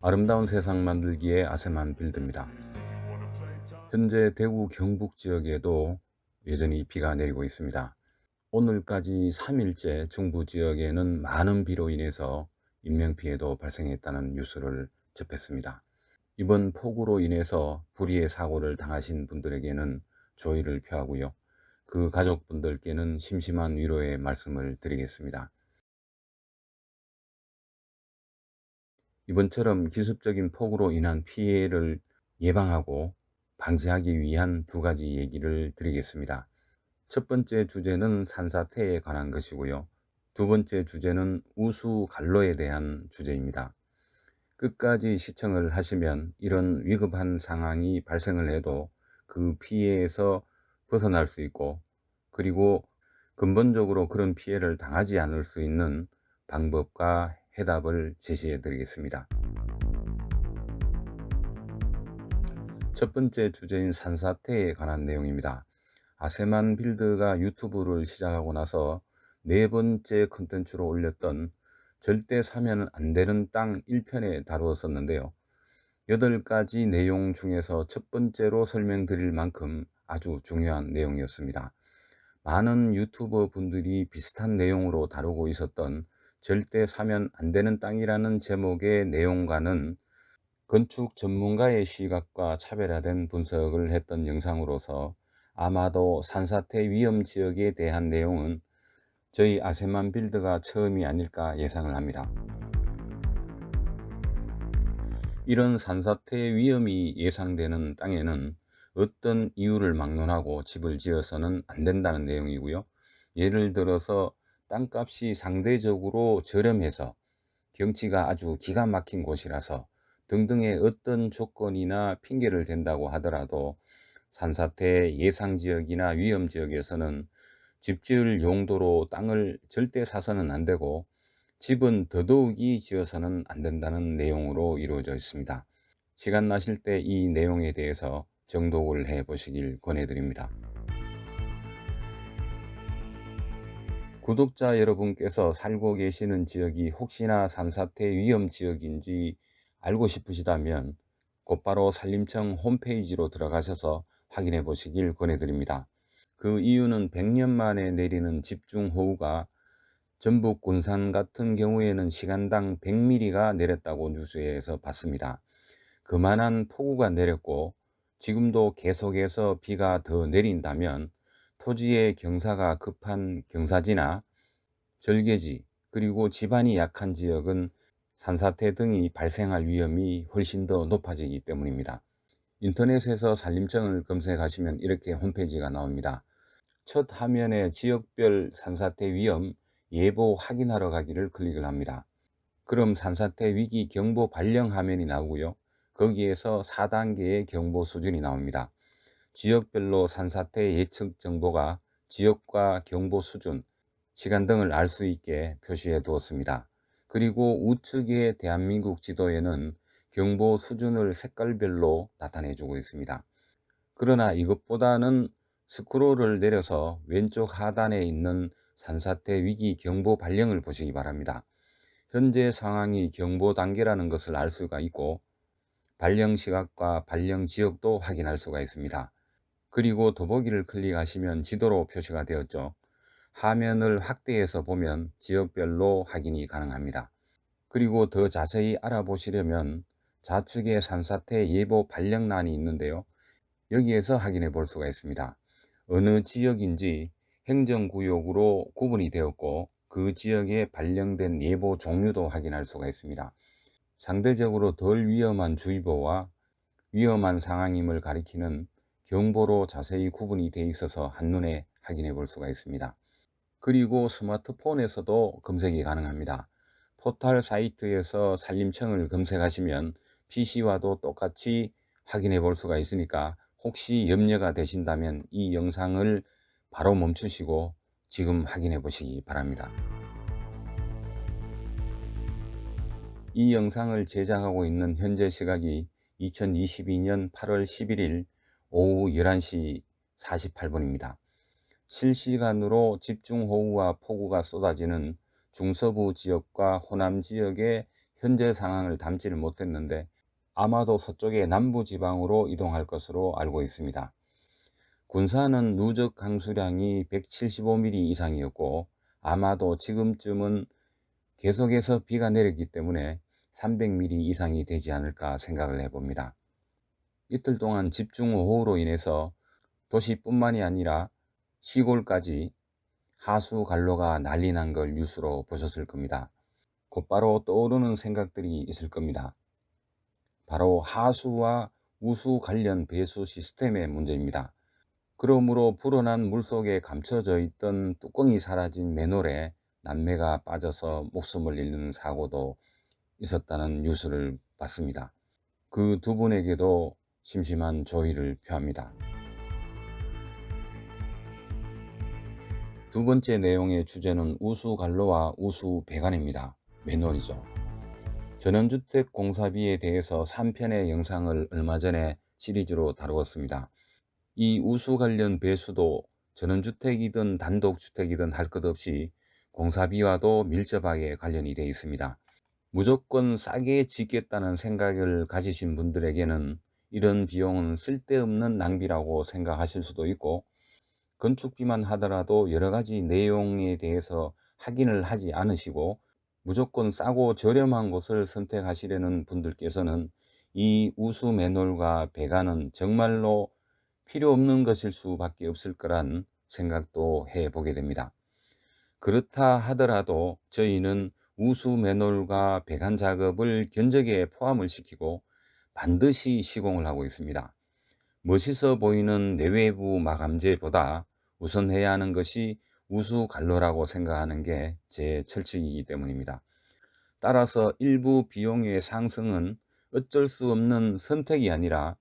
아름다운 세상 만들기의 아세만 빌드입니다. 현재 대구 경북 지역에도 여전히 비가 내리고 있습니다. 오늘까지 3일째 중부 지역에는 많은 비로 인해서 인명피해도 발생했다는 뉴스를 접했습니다. 이번 폭우로 인해서 불의의 사고를 당하신 분들에게는 조의를 표하고요. 그 가족분들께는 심심한 위로의 말씀을 드리겠습니다. 이번처럼 기습적인 폭우로 인한 피해를 예방하고 방지하기 위한 두 가지 얘기를 드리겠습니다. 첫 번째 주제는 산사태에 관한 것이고요. 두 번째 주제는 우수갈로에 대한 주제입니다. 끝까지 시청을 하시면 이런 위급한 상황이 발생을 해도 그 피해에서 벗어날 수 있고, 그리고 근본적으로 그런 피해를 당하지 않을 수 있는 방법과 해답을 제시해 드리겠습니다. 첫 번째 주제인 산사태에 관한 내용입니다. 아세만 빌드가 유튜브를 시작하고 나서 네 번째 컨텐츠로 올렸던 절대 사면 안 되는 땅 1편에 다루었었는데요. 8가지 내용 중에서 첫 번째로 설명드릴 만큼 아주 중요한 내용이었습니다. 많은 유튜버 분들이 비슷한 내용으로 다루고 있었던 절대 사면 안 되는 땅이라는 제목의 내용과는 건축 전문가의 시각과 차별화된 분석을 했던 영상으로서 아마도 산사태 위험 지역에 대한 내용은 저희 아세만 빌드가 처음이 아닐까 예상을 합니다. 이런 산사태 위험이 예상되는 땅에는 어떤 이유를 막론하고 집을 지어서는 안 된다는 내용이고요. 예를 들어서 땅값이 상대적으로 저렴해서 경치가 아주 기가 막힌 곳이라서 등등의 어떤 조건이나 핑계를 댄다고 하더라도 산사태 예상지역이나 위험지역에서는 집 지을 용도로 땅을 절대 사서는 안 되고 집은 더더욱이 지어서는 안 된다는 내용으로 이루어져 있습니다. 시간 나실 때 이 내용에 대해서 정독을 해 보시길 권해드립니다. 구독자 여러분께서 살고 계시는 지역이 혹시나 산사태 위험 지역인지 알고 싶으시다면 곧바로 산림청 홈페이지로 들어가셔서 확인해 보시길 권해드립니다. 그 이유는 100년 만에 내리는 집중호우가 전북 군산 같은 경우에는 시간당 100mm가 내렸다고 뉴스에서 봤습니다. 그만한 폭우가 내렸고 지금도 계속해서 비가 더 내린다면 토지의 경사가 급한 경사지나 절개지, 그리고 지반이 약한 지역은 산사태 등이 발생할 위험이 훨씬 더 높아지기 때문입니다. 인터넷에서 산림청을 검색하시면 이렇게 홈페이지가 나옵니다. 첫 화면에 지역별 산사태 위험 예보 확인하러 가기를 클릭을 합니다. 그럼 산사태 위기 경보 발령 화면이 나오고요. 거기에서 4단계의 경보 수준이 나옵니다. 지역별로 산사태 예측 정보가 지역과 경보 수준, 시간 등을 알 수 있게 표시해 두었습니다. 그리고 우측의 대한민국 지도에는 경보 수준을 색깔별로 나타내 주고 있습니다. 그러나 이것보다는 스크롤을 내려서 왼쪽 하단에 있는 산사태 위기 경보 발령을 보시기 바랍니다. 현재 상황이 경보 단계라는 것을 알 수가 있고 발령 시각과 발령 지역도 확인할 수가 있습니다. 그리고 더보기를 클릭하시면 지도로 표시가 되었죠. 화면을 확대해서 보면 지역별로 확인이 가능합니다. 그리고 더 자세히 알아보시려면 좌측에 산사태 예보 발령란이 있는데요. 여기에서 확인해 볼 수가 있습니다. 어느 지역인지 행정구역으로 구분이 되었고 그 지역에 발령된 예보 종류도 확인할 수가 있습니다. 상대적으로 덜 위험한 주의보와 위험한 상황임을 가리키는 경보로 자세히 구분이 되어 있어서 한눈에 확인해 볼 수가 있습니다. 그리고 스마트폰에서도 검색이 가능합니다. 포털 사이트에서 산림청을 검색하시면 PC와도 똑같이 확인해 볼 수가 있으니까 혹시 염려가 되신다면 이 영상을 바로 멈추시고 지금 확인해 보시기 바랍니다. 이 영상을 제작하고 있는 현재 시각이 2022년 8월 11일 오후 11시 48분입니다. 실시간으로 집중호우와 폭우가 쏟아지는 중서부 지역과 호남 지역의 현재 상황을 담지를 못했는데 아마도 서쪽의 남부지방으로 이동할 것으로 알고 있습니다. 군산은 누적 강수량이 175mm 이상이었고 아마도 지금쯤은 계속해서 비가 내리기 때문에 300mm 이상이 되지 않을까 생각을 해봅니다. 이틀 동안 집중호우로 인해서 도시뿐만이 아니라 시골까지 하수 관로가 난리 난 걸 뉴스로 보셨을 겁니다. 곧바로 떠오르는 생각들이 있을 겁니다. 바로 하수와 우수 관련 배수 시스템의 문제입니다. 그러므로 불어난 물속에 감춰져 있던 뚜껑이 사라진 맨홀에 남매가 빠져서 목숨을 잃는 사고도 있었다는 뉴스를 봤습니다. 그 두 분에게도 심심한 조의를 표합니다. 두 번째 내용의 주제는 우수관로와 우수배관입니다. 맨홀이죠. 전원주택 공사비에 대해서 3편의 영상을 얼마 전에 시리즈로 다루었습니다. 이 우수 관련 배수도 전원주택이든 단독주택이든 할 것 없이 공사비와도 밀접하게 관련이 되어 있습니다. 무조건 싸게 짓겠다는 생각을 가지신 분들에게는 이런 비용은 쓸데없는 낭비라고 생각하실 수도 있고, 건축비만 하더라도 여러 가지 내용에 대해서 확인을 하지 않으시고 무조건 싸고 저렴한 곳을 선택하시려는 분들께서는 이 우수 맨홀과 배관은 정말로 필요 없는 것일 수밖에 없을 거란 생각도 해보게 됩니다. 그렇다 하더라도 저희는 우수 맨홀과 배관 작업을 견적에 포함을 시키고 반드시 시공을 하고 있습니다. 멋있어 보이는 내외부 마감재보다 우선 해야 하는 것이 우수 관로라고 생각하는 게 제 철칙이기 때문입니다. 따라서 일부 비용의 상승은 어쩔 수 없는 선택이 아니라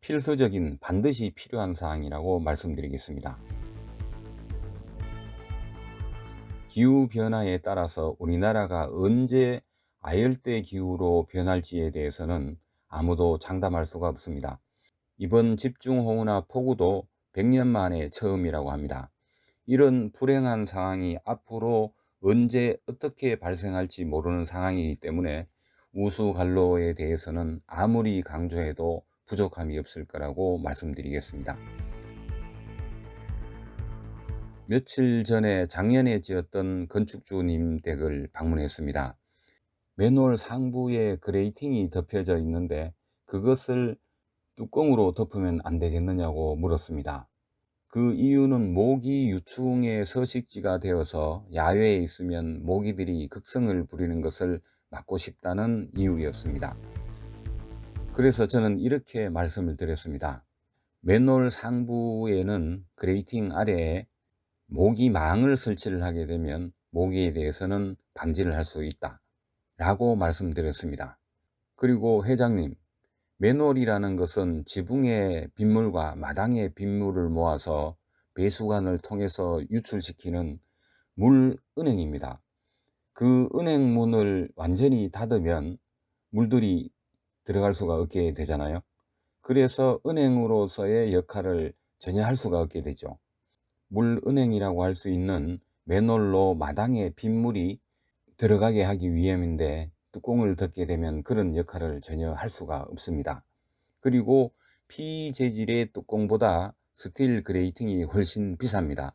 필수적인 반드시 필요한 사항이라고 말씀드리겠습니다. 기후변화에 따라서 우리나라가 언제 아열대 기후로 변할지에 대해서는 아무도 장담할 수가 없습니다. 이번 집중호우나 폭우도 100년 만에 처음이라고 합니다. 이런 불행한 상황이 앞으로 언제 어떻게 발생할지 모르는 상황이기 때문에 우수관로에 대해서는 아무리 강조해도 부족함이 없을 거라고 말씀드리겠습니다. 며칠 전에 작년에 지었던 건축주님 댁을 방문했습니다. 맨홀 상부에 그레이팅이 덮여져 있는데 그것을 뚜껑으로 덮으면 안 되겠느냐고 물었습니다. 그 이유는 모기 유충의 서식지가 되어서 야외에 있으면 모기들이 극성을 부리는 것을 막고 싶다는 이유였습니다. 그래서 저는 이렇게 말씀을 드렸습니다. 맨홀 상부에는 그레이팅 아래에 모기망을 설치를 하게 되면 모기에 대해서는 방지를 할 수 있다 라고 말씀드렸습니다. 그리고 회장님, 맨홀이라는 것은 지붕의 빗물과 마당의 빗물을 모아서 배수관을 통해서 유출시키는 물은행입니다. 그 은행문을 완전히 닫으면 물들이 들어갈 수가 없게 되잖아요. 그래서 은행으로서의 역할을 전혀 할 수가 없게 되죠. 물은행이라고 할 수 있는 맨홀로 마당에 빗물이 들어가게 하기 위함인데 뚜껑을 덮게 되면 그런 역할을 전혀 할 수가 없습니다. 그리고 PE 재질의 뚜껑보다 스틸 그레이팅이 훨씬 비쌉니다.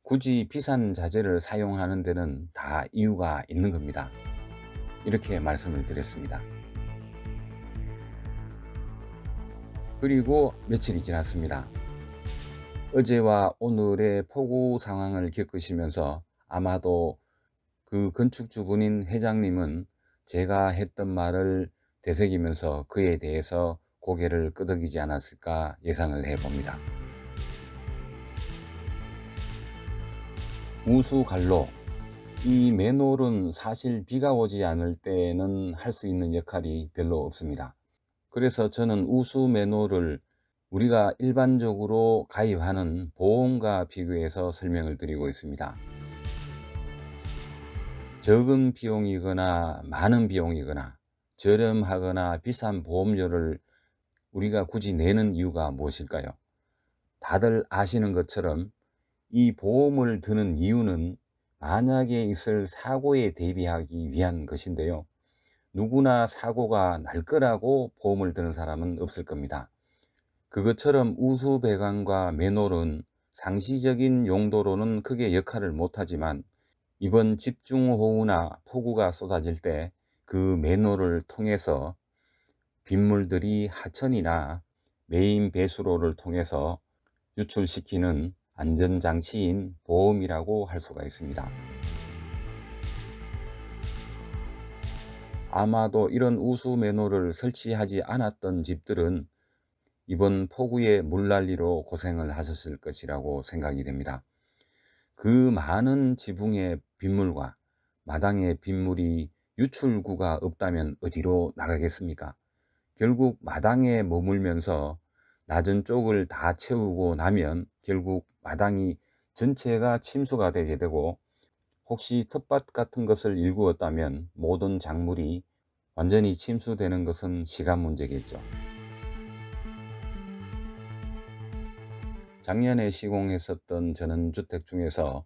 굳이 비싼 자재를 사용하는 데는 다 이유가 있는 겁니다. 이렇게 말씀을 드렸습니다. 그리고 며칠이 지났습니다. 어제와 오늘의 폭우 상황을 겪으시면서 아마도 그 건축주분인 회장님은 제가 했던 말을 되새기면서 그에 대해서 고개를 끄덕이지 않았을까 예상을 해봅니다. 우수관로, 이 맨홀은 사실 비가 오지 않을 때는 할 수 있는 역할이 별로 없습니다. 그래서 저는 우수 맨홀을 우리가 일반적으로 가입하는 보험과 비교해서 설명을 드리고 있습니다. 적은 비용이거나 많은 비용이거나 저렴하거나 비싼 보험료를 우리가 굳이 내는 이유가 무엇일까요? 다들 아시는 것처럼 이 보험을 드는 이유는 만약에 있을 사고에 대비하기 위한 것인데요. 누구나 사고가 날 거라고 보험을 드는 사람은 없을 겁니다. 그것처럼 우수 배관과 맨홀은 상시적인 용도로는 크게 역할을 못하지만 이번 집중호우나 폭우가 쏟아질 때 그 맨홀을 통해서 빗물들이 하천이나 메인 배수로를 통해서 유출시키는 안전장치인 보험이라고 할 수가 있습니다. 아마도 이런 우수 맨홀을 설치하지 않았던 집들은 이번 폭우의 물난리로 고생을 하셨을 것이라고 생각이 됩니다. 그 많은 지붕의 빗물과 마당의 빗물이 유출구가 없다면 어디로 나가겠습니까? 결국 마당에 머물면서 낮은 쪽을 다 채우고 나면 결국 마당이 전체가 침수가 되게 되고, 혹시 텃밭 같은 것을 일구었다면 모든 작물이 완전히 침수되는 것은 시간 문제겠죠. 작년에 시공했었던 전원주택 중에서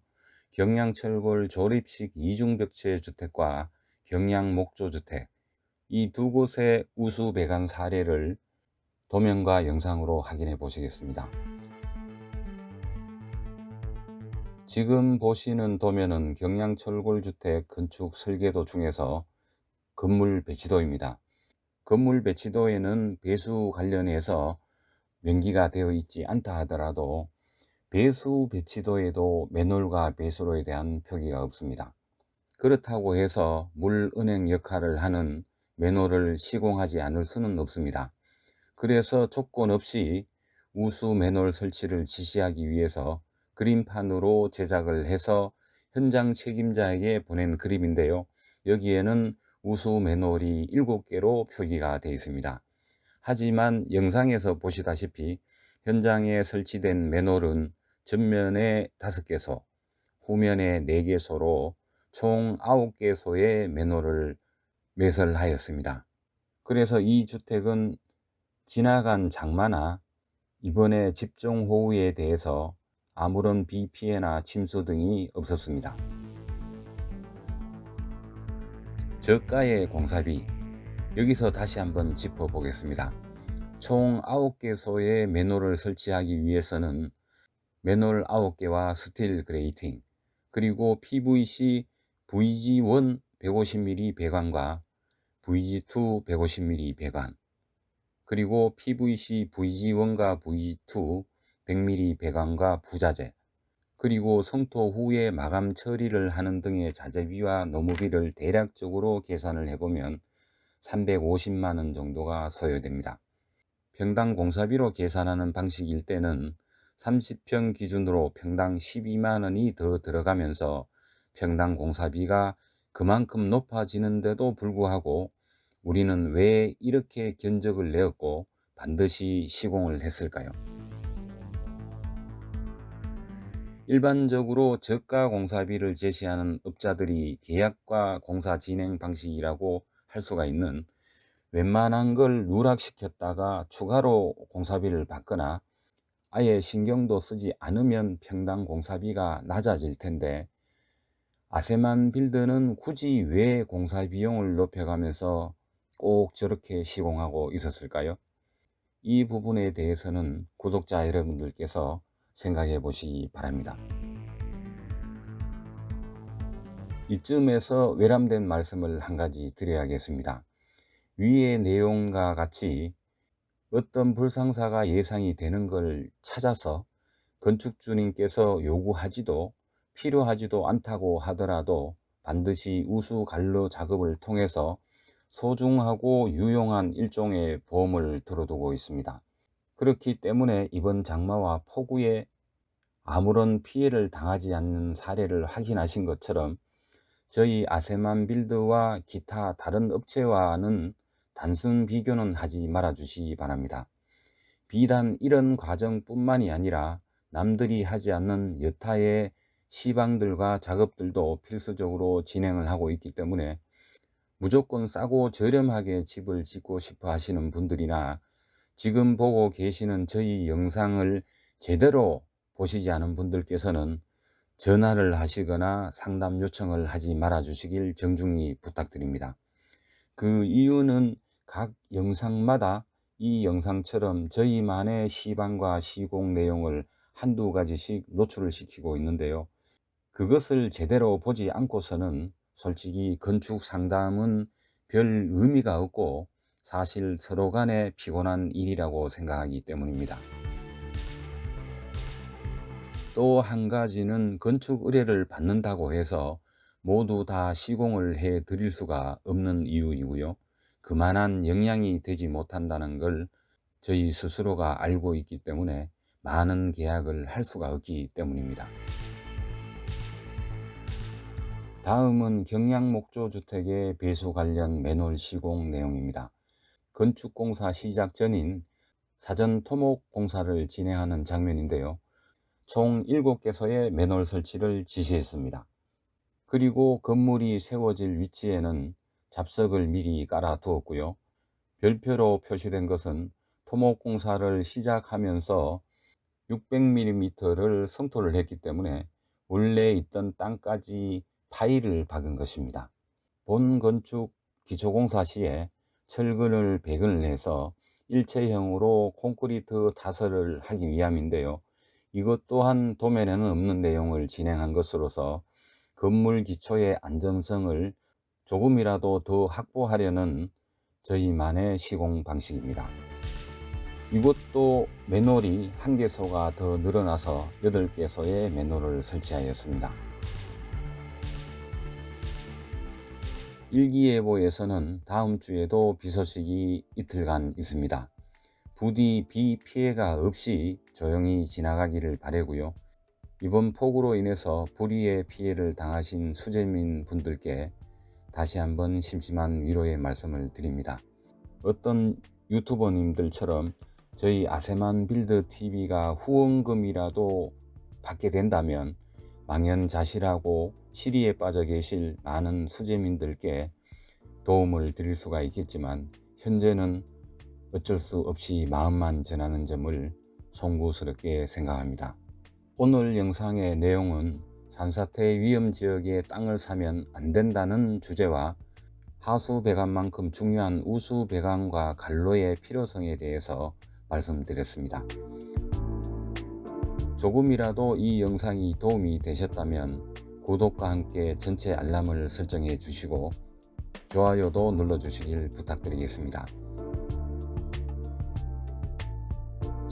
경량철골 조립식 이중벽체 주택과 경량 목조주택, 이 두 곳의 우수 배관 사례를 도면과 영상으로 확인해 보시겠습니다. 지금 보시는 도면은 경량철골 주택 건축 설계도 중에서 건물 배치도입니다. 건물 배치도에는 배수 관련해서 명기가 되어 있지 않다 하더라도 배수 배치도에도 맨홀과 배수로에 대한 표기가 없습니다. 그렇다고 해서 물 은행 역할을 하는 맨홀을 시공하지 않을 수는 없습니다. 그래서 조건 없이 우수 맨홀 설치를 지시하기 위해서 그림판으로 제작을 해서 현장 책임자에게 보낸 그림인데요. 여기에는 우수 맨홀이 7개로 표기가 되어 있습니다. 하지만 영상에서 보시다시피 현장에 설치된 맨홀은 전면에 5개소, 후면에 4개소로 총 9개소의 맨홀을 매설하였습니다. 그래서 이 주택은 지나간 장마나 이번에 집중호우에 대해서 아무런 비 피해나 침수 등이 없었습니다. 저가의 공사비, 여기서 다시 한번 짚어보겠습니다. 총 9개소의 맨홀을 설치하기 위해서는 맨홀 9개와 스틸 그레이팅, 그리고 PVC VG1 150mm 배관과 VG2 150mm 배관, 그리고 PVC VG1과 VG2 100mm 배관과 부자재, 그리고 성토 후에 마감 처리를 하는 등의 자재비와 노무비를 대략적으로 계산을 해보면 350만원 정도가 소요됩니다. 평당 공사비로 계산하는 방식일 때는 30평 기준으로 평당 12만원이 더 들어가면서 평당 공사비가 그만큼 높아지는데도 불구하고 우리는 왜 이렇게 견적을 내었고 반드시 시공을 했을까요? 일반적으로 저가 공사비를 제시하는 업자들이 계약과 공사 진행 방식이라고 할 수가 있는, 웬만한 걸 누락시켰다가 추가로 공사비를 받거나 아예 신경도 쓰지 않으면 평당 공사비가 낮아질 텐데, 아세만 빌드는 굳이 왜 공사 비용을 높여가면서 꼭 저렇게 시공하고 있었을까요? 이 부분에 대해서는 구독자 여러분들께서 생각해 보시기 바랍니다. 이쯤에서 외람된 말씀을 한 가지 드려야겠습니다. 위의 내용과 같이 어떤 불상사가 예상이 되는 걸 찾아서 건축주님께서 요구하지도 필요하지도 않다고 하더라도 반드시 우수 관로 작업을 통해서 소중하고 유용한 일종의 보험을 들어두고 있습니다. 그렇기 때문에 이번 장마와 폭우에 아무런 피해를 당하지 않는 사례를 확인하신 것처럼 저희 아세만 빌드와 기타 다른 업체와는 단순 비교는 하지 말아 주시기 바랍니다. 비단 이런 과정뿐만이 아니라 남들이 하지 않는 여타의 시방들과 작업들도 필수적으로 진행을 하고 있기 때문에 무조건 싸고 저렴하게 집을 짓고 싶어 하시는 분들이나 지금 보고 계시는 저희 영상을 제대로 보시지 않은 분들께서는 전화를 하시거나 상담 요청을 하지 말아 주시길 정중히 부탁드립니다. 그 이유는 각 영상마다 이 영상처럼 저희만의 시방과 시공 내용을 한두 가지씩 노출을 시키고 있는데요. 그것을 제대로 보지 않고서는 솔직히 건축 상담은 별 의미가 없고 사실 서로 간에 피곤한 일이라고 생각하기 때문입니다. 또 한 가지는 건축 의뢰를 받는다고 해서 모두 다 시공을 해 드릴 수가 없는 이유이고요. 그만한 역량이 되지 못한다는 걸 저희 스스로가 알고 있기 때문에 많은 계약을 할 수가 없기 때문입니다. 다음은 경량 목조 주택의 배수 관련 매놀 시공 내용입니다. 건축공사 시작 전인 사전 토목 공사를 진행하는 장면인데요. 총 7개소의 맨홀 설치를 지시했습니다. 그리고 건물이 세워질 위치에는 잡석을 미리 깔아 두었고요. 별표로 표시된 것은 토목공사를 시작하면서 600mm를 성토를 했기 때문에 원래 있던 땅까지 파일을 박은 것입니다. 본 건축 기초공사 시에 철근을 배근을 해서 일체형으로 콘크리트 타설을 하기 위함인데요. 이것 또한 도면에는 없는 내용을 진행한 것으로서 건물 기초의 안전성을 조금이라도 더 확보하려는 저희만의 시공 방식입니다. 이것도 맨홀이 1개소가 더 늘어나서 8개소의 맨홀을 설치하였습니다. 일기예보에서는 다음 주에도 비 소식이 이틀간 있습니다. 부디 비 피해가 없이 조용히 지나가기를 바라고요. 이번 폭우로 인해서 불의의 피해를 당하신 수재민 분들께 다시 한번 심심한 위로의 말씀을 드립니다. 어떤 유튜버님들처럼 저희 아세만 빌드 TV가 후원금이라도 받게 된다면 망연자실하고 시리에 빠져 계실 많은 수재민들께 도움을 드릴 수가 있겠지만 현재는 어쩔 수 없이 마음만 전하는 점을 송구스럽게 생각합니다. 오늘 영상의 내용은 산사태 위험지역에 땅을 사면 안 된다는 주제와 하수 배관만큼 중요한 우수 배관과 갈로의 필요성에 대해서 말씀드렸습니다. 조금이라도 이 영상이 도움이 되셨다면 구독과 함께 전체 알람을 설정해 주시고 좋아요도 눌러 주시길 부탁드리겠습니다.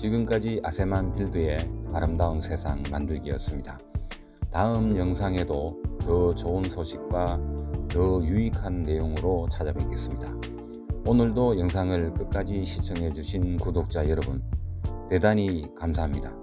지금까지 아세만 빌드의 아름다운 세상 만들기였습니다. 다음 영상에도 더 좋은 소식과 더 유익한 내용으로 찾아뵙겠습니다. 오늘도 영상을 끝까지 시청해 주신 구독자 여러분 대단히 감사합니다.